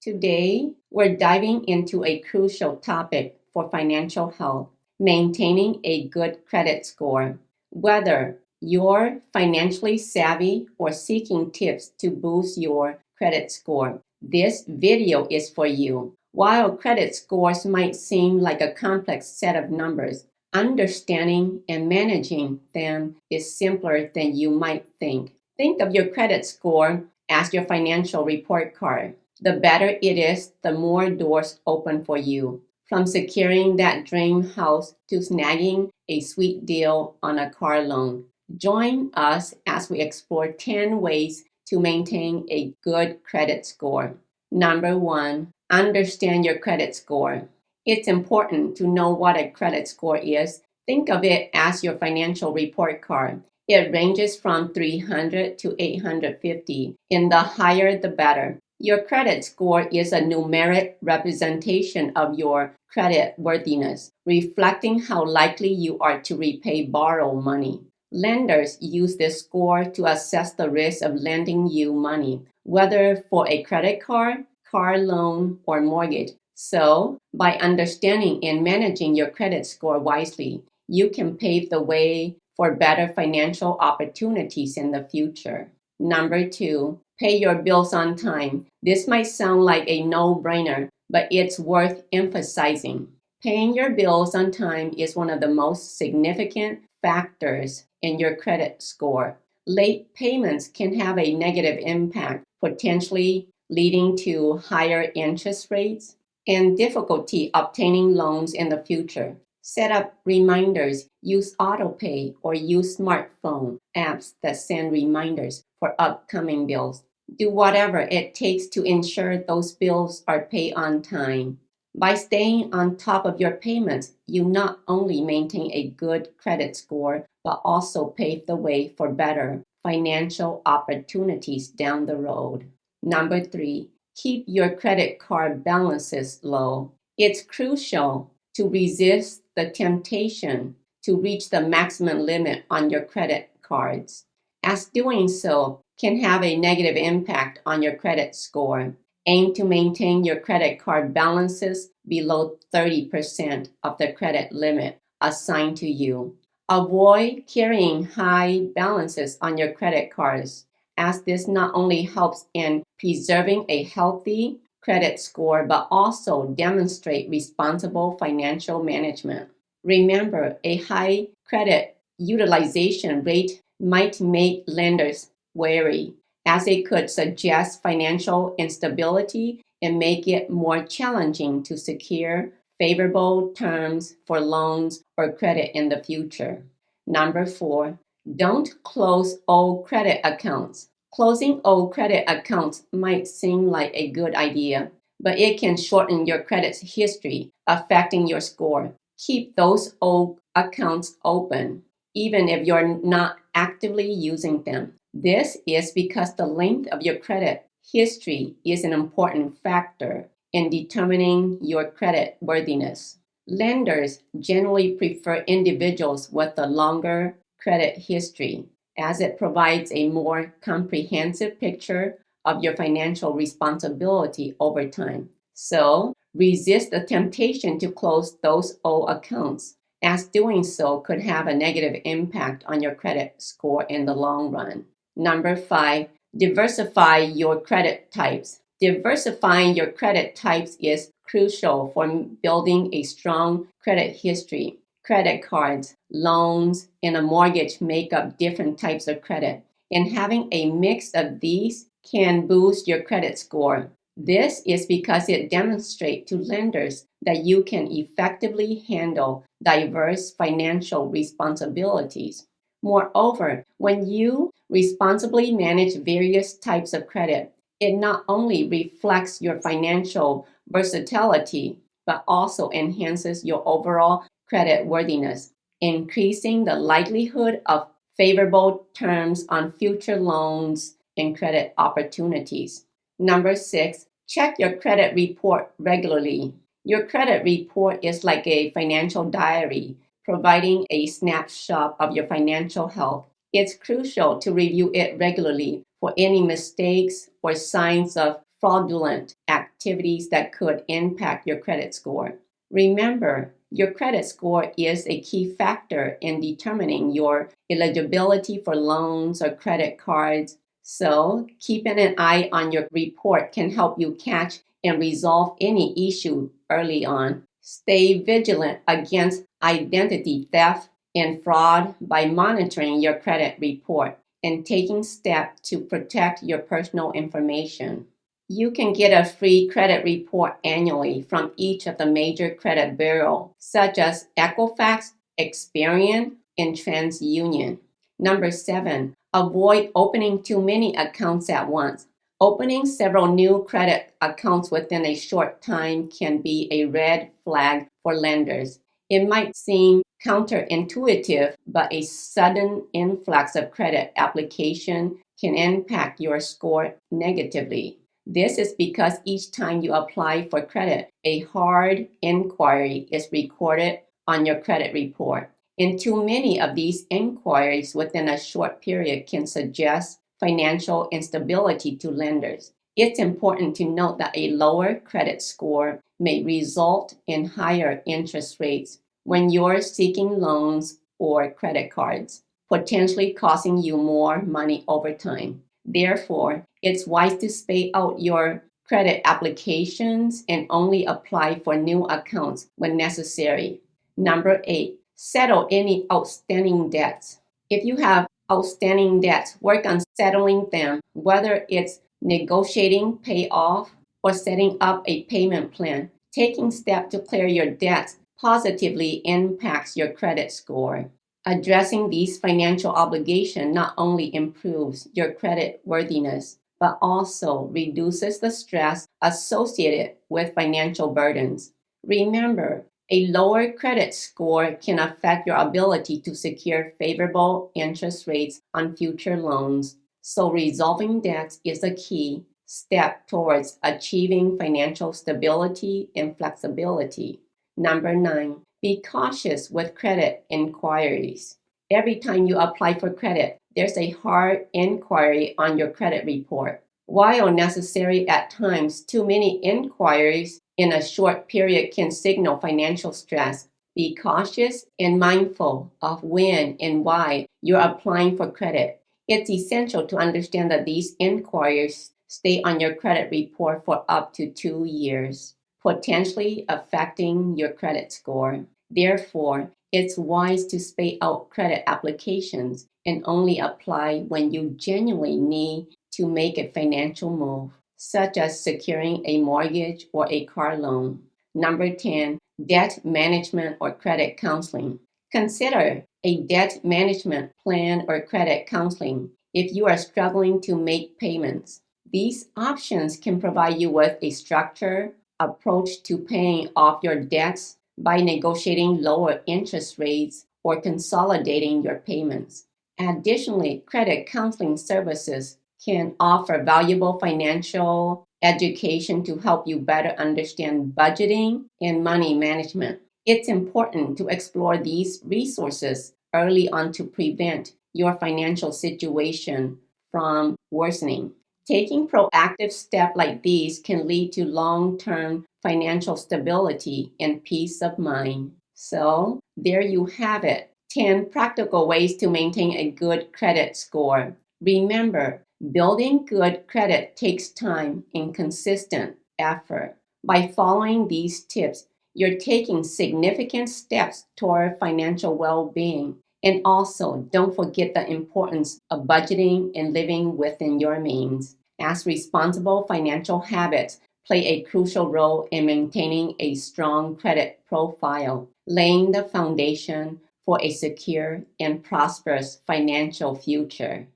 Today, we're diving into a crucial topic for financial health: maintaining a good credit score. Whether you're financially savvy or seeking tips to boost your credit score, this video is for you. While credit scores might seem like a complex set of numbers, understanding and managing them is simpler than you might think. Think of your credit score as your financial report card. The better it is, the more doors open for you. From securing that dream house to snagging a sweet deal on a car loan. Join us as we explore 10 ways to maintain a good credit score. Number 1, understand your credit score. It's important to know what a credit score is. Think of it as your financial report card. It ranges from 300 to 850, and the higher the better. Your credit score is a numeric representation of your credit worthiness, reflecting how likely you are to repay borrowed money. Lenders use this score to assess the risk of lending you money, whether for a credit card, car loan, or mortgage. So, by understanding and managing your credit score wisely, you can pave the way for better financial opportunities in the future. Number 2, pay your bills on time. This might sound like a no-brainer, but it's worth emphasizing. Paying your bills on time is one of the most significant factors in your credit score. Late payments can have a negative impact, potentially leading to higher interest rates and difficulty obtaining loans in the future. Set up reminders, use autopay, or use smartphone apps that send reminders for upcoming bills. Do whatever it takes to ensure those bills are paid on time. By staying on top of your payments, you not only maintain a good credit score, but also pave the way for better financial opportunities down the road. Number 3, keep your credit card balances low. It's crucial to resist the temptation to reach the maximum limit on your credit cards, as doing so can have a negative impact on your credit score. Aim to maintain your credit card balances below 30% of the credit limit assigned to you. Avoid carrying high balances on your credit cards, as this not only helps in preserving a healthy credit score, but also demonstrate responsible financial management. Remember, a high credit utilization rate might make lenders wary, as it could suggest financial instability and make it more challenging to secure favorable terms for loans or credit in the future. Number 4, don't close old credit accounts. Closing old credit accounts might seem like a good idea, but it can shorten your credit history, affecting your score. Keep those old accounts open, even if you're not actively using them. This is because the length of your credit history is an important factor in determining your credit worthiness. Lenders generally prefer individuals with a longer credit history, as it provides a more comprehensive picture of your financial responsibility over time. So, resist the temptation to close those old accounts, as doing so could have a negative impact on your credit score in the long run. Number 5, diversify your credit types. Diversifying your credit types is crucial for building a strong credit history. Credit cards, loans, and a mortgage make up different types of credit, and having a mix of these can boost your credit score. This is because it demonstrates to lenders that you can effectively handle diverse financial responsibilities. Moreover, when you responsibly manage various types of credit, it not only reflects your financial versatility, but also enhances your overall credit worthiness, increasing the likelihood of favorable terms on future loans and credit opportunities. Number 6, check your credit report regularly. Your credit report is like a financial diary, providing a snapshot of your financial health. It's crucial to review it regularly for any mistakes or signs of fraudulent activities that could impact your credit score. Remember, your credit score is a key factor in determining your eligibility for loans or credit cards. So, keeping an eye on your report can help you catch and resolve any issue early on. Stay vigilant against identity theft and fraud by monitoring your credit report and taking steps to protect your personal information. You can get a free credit report annually from each of the major credit bureaus, such as Equifax, Experian, and TransUnion. Number 7, avoid opening too many accounts at once. Opening several new credit accounts within a short time can be a red flag for lenders. It might seem counterintuitive, but a sudden influx of credit application can impact your score negatively. This is because each time you apply for credit, a hard inquiry is recorded on your credit report. And too many of these inquiries within a short period can suggest financial instability to lenders. It's important to note that a lower credit score may result in higher interest rates when you're seeking loans or credit cards, potentially costing you more money over time. Therefore, it's wise to space out your credit applications and only apply for new accounts when necessary. Number 8, settle any outstanding debts. If you have outstanding debts, work on settling them, whether it's negotiating payoff or setting up a payment plan. Taking steps to clear your debts positively impacts your credit score. Addressing these financial obligations not only improves your credit worthiness, but also reduces the stress associated with financial burdens. Remember, a lower credit score can affect your ability to secure favorable interest rates on future loans. So resolving debts is a key step towards achieving financial stability and flexibility. Number 9, be cautious with credit inquiries. Every time you apply for credit, there's a hard inquiry on your credit report. While necessary at times, too many inquiries in a short period can signal financial stress. Be cautious and mindful of when and why you're applying for credit. It's essential to understand that these inquiries stay on your credit report for up to 2 years, potentially affecting your credit score. Therefore, it's wise to space out credit applications and only apply when you genuinely need to make a financial move, such as securing a mortgage or a car loan. Number 10, debt management or credit counseling. Consider a debt management plan or credit counseling if you are struggling to make payments. These options can provide you with a structured approach to paying off your debts by negotiating lower interest rates or consolidating your payments. Additionally, credit counseling services can offer valuable financial education to help you better understand budgeting and money management. It's important to explore these resources early on to prevent your financial situation from worsening. Taking proactive steps like these can lead to long-term financial stability and peace of mind. So, there you have it. 10 practical ways to maintain a good credit score. Remember, building good credit takes time and consistent effort. By following these tips, you're taking significant steps toward financial well-being. And also, don't forget the importance of budgeting and living within your means, as responsible financial habits play a crucial role in maintaining a strong credit profile, laying the foundation for a secure and prosperous financial future.